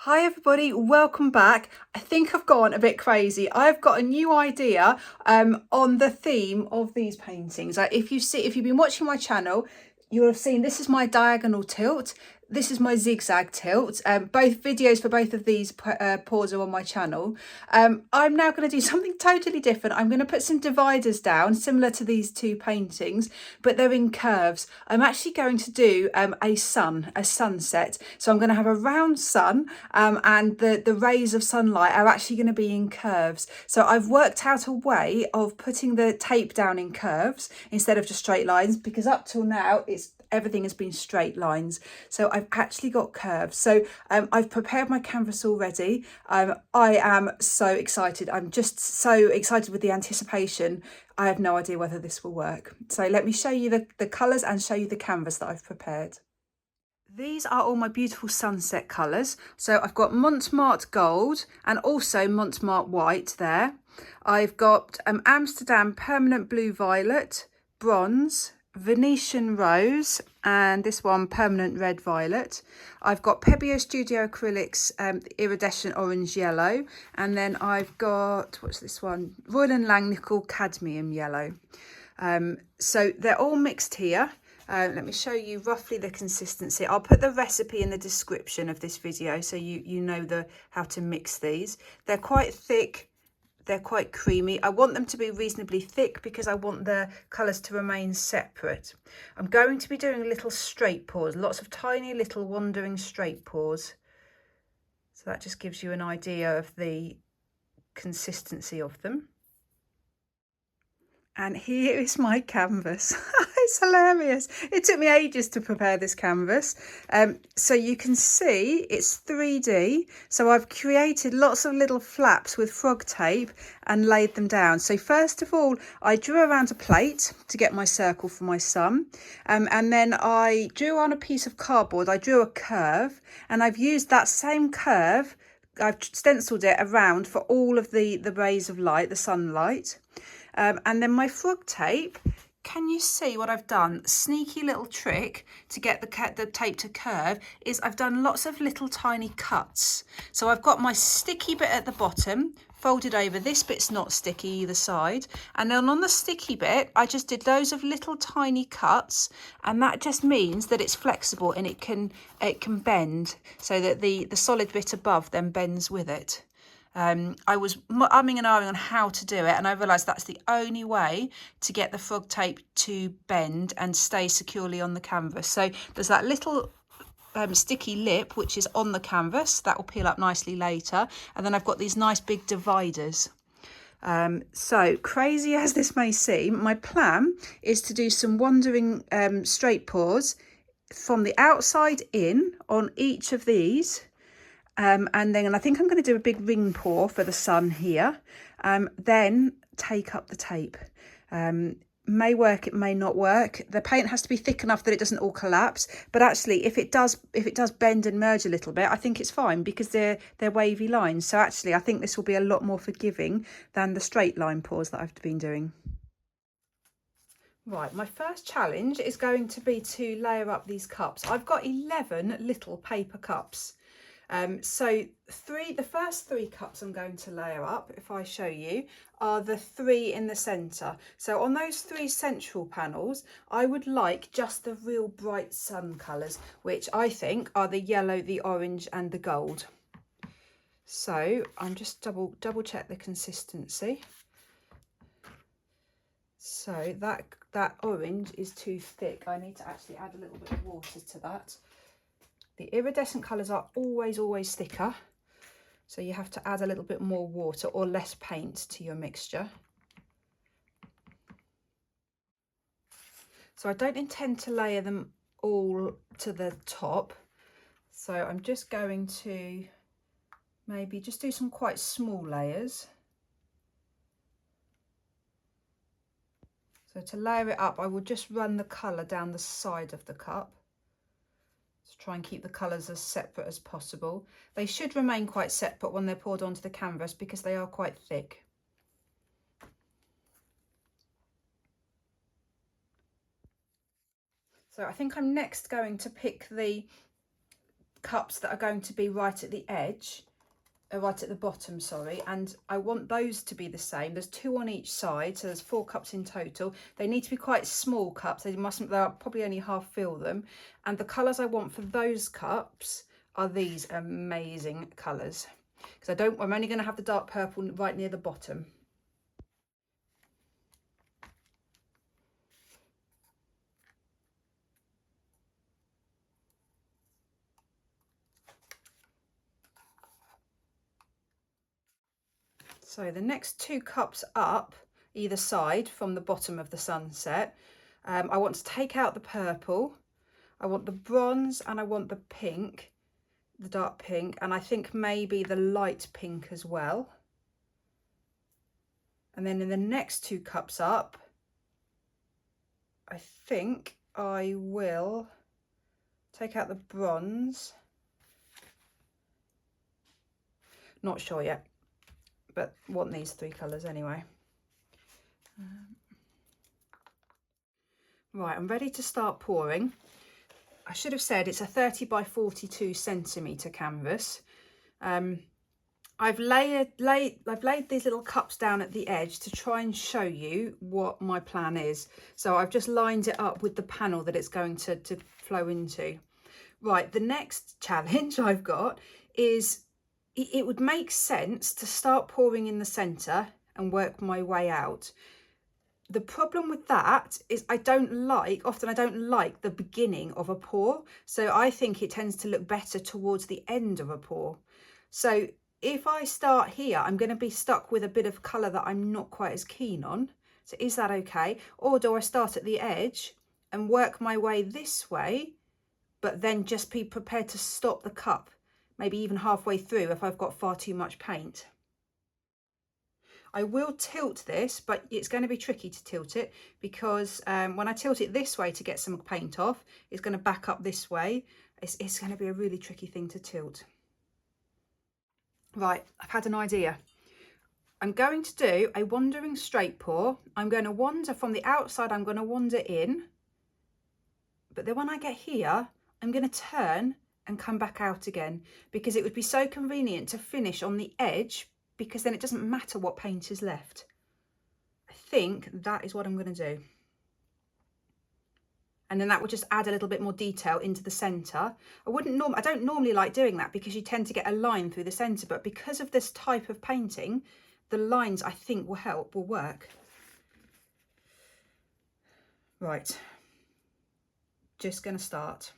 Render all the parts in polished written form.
Hi everybody, welcome back. I think I've gone a bit crazy. I've got a new idea on the theme of these paintings. If you've been watching my channel, you'll have seen this is my diagonal tilt. This is my zigzag tilt. Both videos for both of these pours are on my channel. I'm now going to do something totally different. I'm going to put some dividers down, similar to these two paintings, but they're in curves. I'm actually going to do a sunset. So I'm going to have a round sun, and the rays of sunlight are actually going to be in curves. So I've worked out a way of putting the tape down in curves instead of just straight lines, because up till now everything has been straight lines. So I've actually got curves. So I've prepared my canvas already. I am so excited. I'm just so excited with the anticipation. I have no idea whether this will work. So let me show you the colours and show you the canvas that I've prepared. These are all my beautiful sunset colours. So I've got Montmartre Gold and also Montmartre White there. I've got Amsterdam Permanent Blue Violet, Bronze, Venetian Rose, and this one Permanent Red Violet. I've got Pebeo Studio Acrylics Iridescent Orange Yellow, and then I've got, what's this one? Royal and Langnickel Cadmium Yellow. So they're all mixed here. Let me show you roughly the consistency. I'll put the recipe in the description of this video so you know how to mix these. They're quite thick. They're quite creamy. I want them to be reasonably thick because I want the colours to remain separate. I'm going to be doing little straight pours, lots of tiny little wandering straight pours. So that just gives you an idea of the consistency of them. And here is my canvas. It's hilarious. It took me ages to prepare this canvas. So you can see it's 3D. So I've created lots of little flaps with frog tape and laid them down. So first of all, I drew around a plate to get my circle for my sun. And then I drew on a piece of cardboard. I drew a curve, and I've used that same curve. I've stenciled it around for all of the rays of light, the sunlight. And then my frog tape, can you see what I've done? Sneaky little trick to get the tape to curve is I've done lots of little tiny cuts. So I've got my sticky bit at the bottom, folded over. This bit's not sticky either side. And then on the sticky bit, I just did loads of little tiny cuts, and that just means that it's flexible and it can bend, so that the solid bit above then bends with it. I was umming and ahhing on how to do it, and I realised that's the only way to get the frog tape to bend and stay securely on the canvas. So there's that little sticky lip which is on the canvas that will peel up nicely later, and then I've got these nice big dividers. So crazy as this may seem, my plan is to do some wandering straight pours from the outside in on each of these. And then I think I'm going to do a big ring pour for the sun here. Then take up the tape. May work, it may not work. The paint has to be thick enough that it doesn't all collapse. But actually, if it does bend and merge a little bit, I think it's fine because they're wavy lines. So actually, I think this will be a lot more forgiving than the straight line pours that I've been doing. Right, my first challenge is going to be to layer up these cups. I've got 11 little paper cups. So the first 3 cups I'm going to layer up, if I show you, are the 3 in the centre. So on those 3 central panels, I would like just the real bright sun colours, which I think are the yellow, the orange and the gold. So I'm just double check the consistency. So that orange is too thick. I need to actually add a little bit of water to that. The iridescent colours are always thicker, so you have to add a little bit more water or less paint to your mixture. So I don't intend to layer them all to the top, so I'm just going to maybe just do some quite small layers. So to layer it up, I will just run the colour down the side of the cup. Try and keep the colours as separate as possible. They should remain quite separate when they're poured onto the canvas because they are quite thick. So I think I'm next going to pick the cups that are going to be right at the edge, right at the bottom, sorry, and I want those to be the same. There's 2 on each side, so there's 4 cups in total. They need to be quite small cups. They'll probably only half fill them. And the colours I want for those cups are these amazing colours. Because I'm only going to have the dark purple right near the bottom. So the next 2 cups up either side from the bottom of the sunset, I want to take out the purple, I want the bronze, and I want the pink, the dark pink, and I think maybe the light pink as well. And then in the next 2 cups up, I think I will take out the bronze. Not sure yet, but want these 3 colours anyway. Right, I'm ready to start pouring. I should have said it's a 30 by 42 centimetre canvas. I've laid these little cups down at the edge to try and show you what my plan is. So I've just lined it up with the panel that it's going to flow into. Right, the next challenge I've got is it would make sense to start pouring in the centre and work my way out. The problem with that is often I don't like the beginning of a pour. So I think it tends to look better towards the end of a pour. So if I start here, I'm going to be stuck with a bit of colour that I'm not quite as keen on. So is that okay? Or do I start at the edge and work my way this way, but then just be prepared to stop the cup, maybe even halfway through if I've got far too much paint? I will tilt this, but it's going to be tricky to tilt it because when I tilt it this way to get some paint off, it's going to back up this way. It's going to be a really tricky thing to tilt. Right, I've had an idea. I'm going to do a wandering straight pour. I'm going to wander from the outside, I'm going to wander in. But then when I get here, I'm going to turn and come back out again because it would be so convenient to finish on the edge because then it doesn't matter what paint is left. I think that is what I'm going to do. And then that will just add a little bit more detail into the centre. I don't normally like doing that because you tend to get a line through the centre, but because of this type of painting, the lines I think will work. Right, just going to start.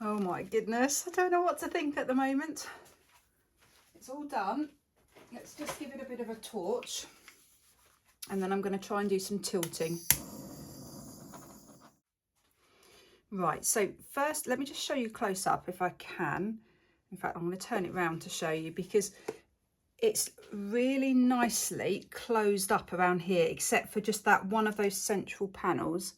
Oh my goodness, I don't know what to think at the moment. It's all done. Let's just give it a bit of a torch and then I'm going to try and do some tilting. Right, so first let me just show you close up if I can. In fact, I'm going to turn it round to show you because it's really nicely closed up around here except for just that one of those central panels.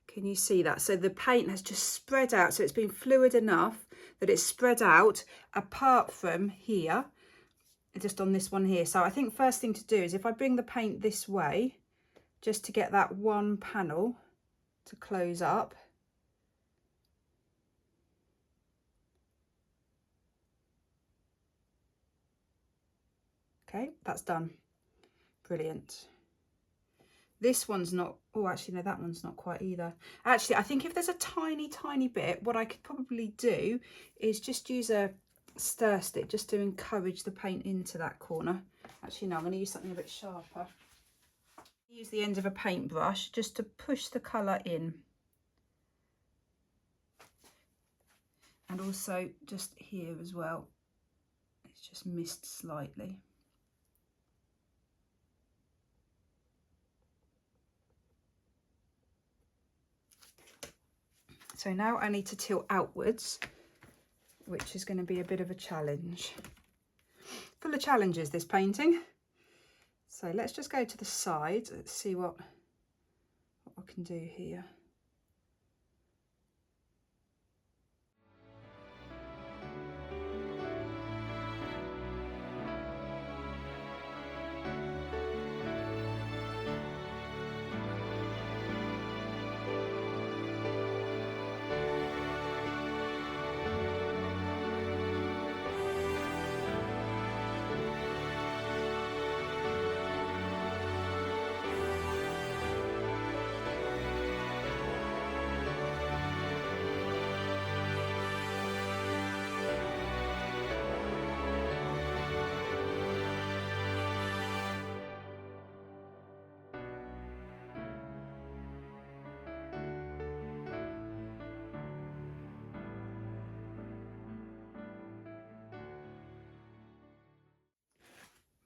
Can you see that? So the paint has just spread out, so it's been fluid enough that it's spread out apart from here, just on this one here. So I think first thing to do is if I bring the paint this way just to get that one panel to close up. Okay, that's done. Brilliant. This one's not, oh, actually, no, that one's not quite either. Actually, I think if there's a tiny, tiny bit, what I could probably do is just use a stir stick just to encourage the paint into that corner. Actually, no, I'm going to use something a bit sharper. Use the end of a paintbrush just to push the colour in. And also just here as well. It's just missed slightly. So now I need to tilt outwards, which is going to be a bit of a challenge. Full of challenges, this painting. So let's just go to the side. Let's see what I can do here.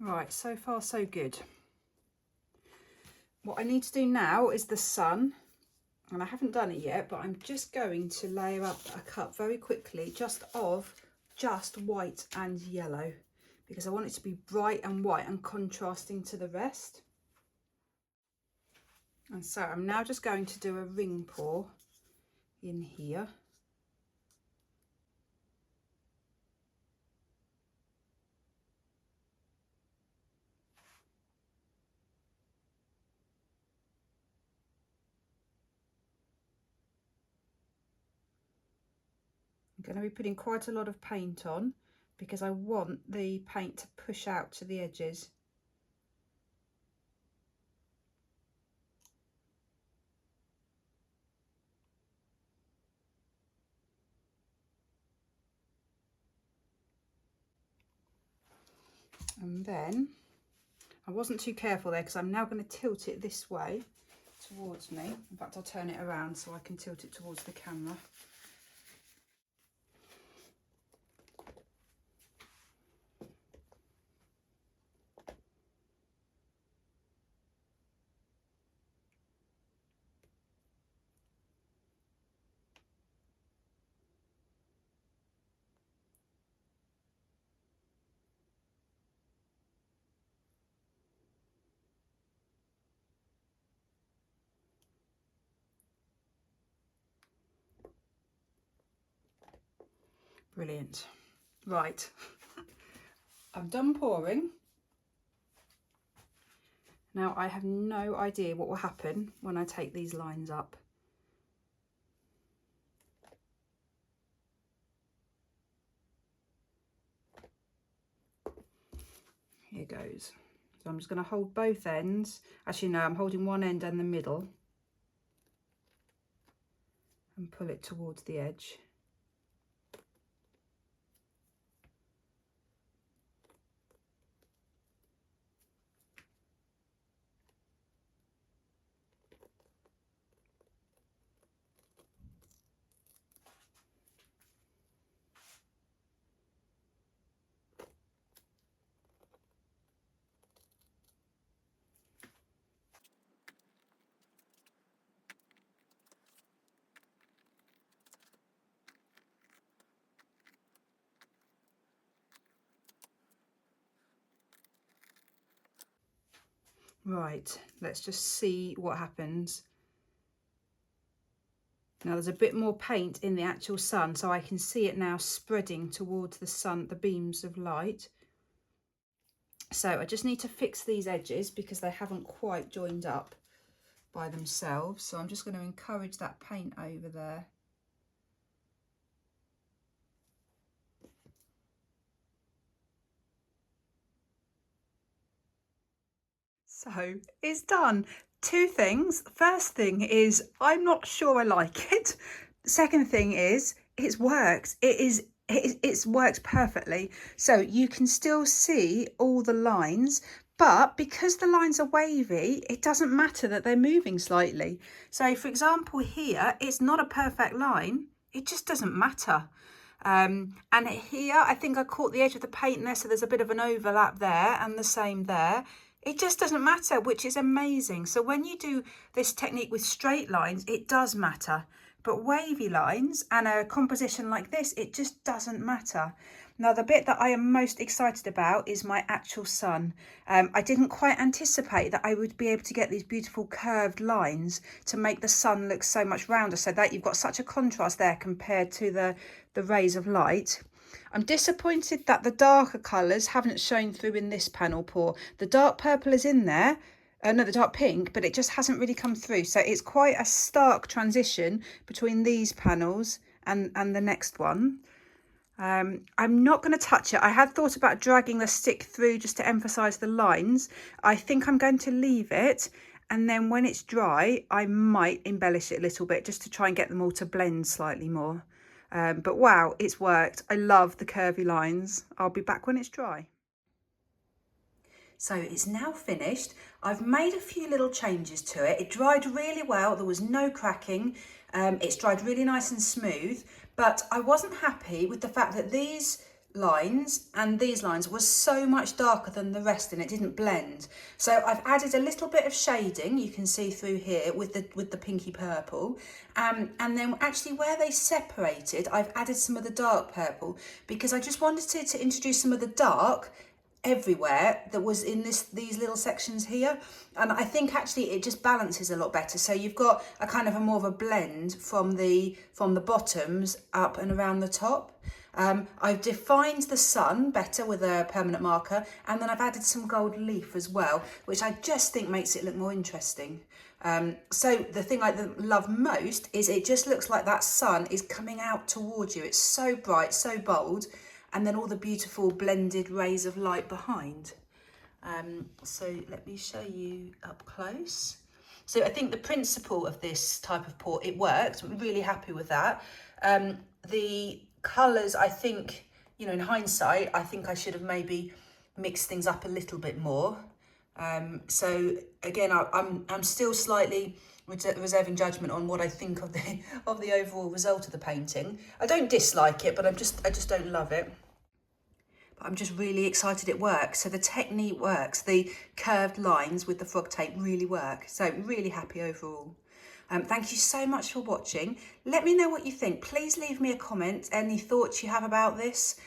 Right, so far so good. What I need to do now is the sun, and I haven't done it yet, but I'm just going to layer up a cup very quickly just of white and yellow, because I want it to be bright and white and contrasting to the rest. And so I'm now just going to do a ring pour in here. I'm going to be putting quite a lot of paint on because I want the paint to push out to the edges. And then I wasn't too careful there because I'm now going to tilt it this way towards me. In fact, I'll turn it around so I can tilt it towards the camera. Brilliant. Right, I'm done pouring. Now I have no idea what will happen when I take these lines up. Here goes. So I'm just going to hold both ends. Actually, no, I'm holding one end and the middle and pull it towards the edge. Right, let's just see what happens. Now there's a bit more paint in the actual sun, so I can see it now spreading towards the sun, the beams of light. So I just need to fix these edges because they haven't quite joined up by themselves. So I'm just going to encourage that paint over there. So it's done. Two things. First thing is I'm not sure I like it. Second thing is it works. It's worked perfectly. So you can still see all the lines, but because the lines are wavy, it doesn't matter that they're moving slightly. So for example, here, it's not a perfect line. It just doesn't matter. And here, I think I caught the edge of the paint there, so there's a bit of an overlap there and the same there. It just doesn't matter, which is amazing. So when you do this technique with straight lines, it does matter. But wavy lines and a composition like this, it just doesn't matter. Now, the bit that I am most excited about is my actual sun. I didn't quite anticipate that I would be able to get these beautiful curved lines to make the sun look so much rounder, so that you've got such a contrast there compared to the rays of light. I'm disappointed that the darker colours haven't shown through in this panel pour. The dark purple is in there, no, the dark pink, but it just hasn't really come through. So it's quite a stark transition between these panels and the next one. I'm not going to touch it. I had thought about dragging the stick through just to emphasise the lines. I think I'm going to leave it, and then when it's dry, I might embellish it a little bit just to try and get them all to blend slightly more. But wow, it's worked. I love the curvy lines. I'll be back when it's dry. So it's now finished. I've made a few little changes to it. It dried really well. There was no cracking. It's dried really nice and smooth, but I wasn't happy with the fact that these lines and these lines were so much darker than the rest and it didn't blend. So I've added a little bit of shading, you can see through here with the pinky purple, and then actually where they separated, I've added some of the dark purple because I just wanted to introduce some of the dark everywhere that was in these little sections here, and I think actually it just balances a lot better. So you've got a kind of a more of a blend from the bottoms up and around the top. I've defined the sun better with a permanent marker, and then I've added some gold leaf as well, which I just think makes it look more interesting. So the thing I love most is it just looks like that sun is coming out towards you. It's so bright, so bold, and then all the beautiful blended rays of light behind. So let me show you up close. So I think the principle of this type of pour, it worked. I'm really happy with that. The colours, I think, you know, in hindsight, I think I should have maybe mixed things up a little bit more. So again, I'm still slightly reserving judgment on what I think of the overall result of the painting. I don't dislike it, but I just don't love it. But I'm just really excited it works. So the technique works. The curved lines with the frog tape really work. So really happy overall. Thank you so much for watching. Let me know what you think. Please leave me a comment. Any thoughts you have about this,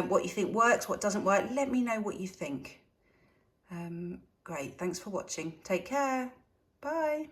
what you think works, what doesn't work. Let me know what you think. Great. Thanks for watching. Take care. Bye.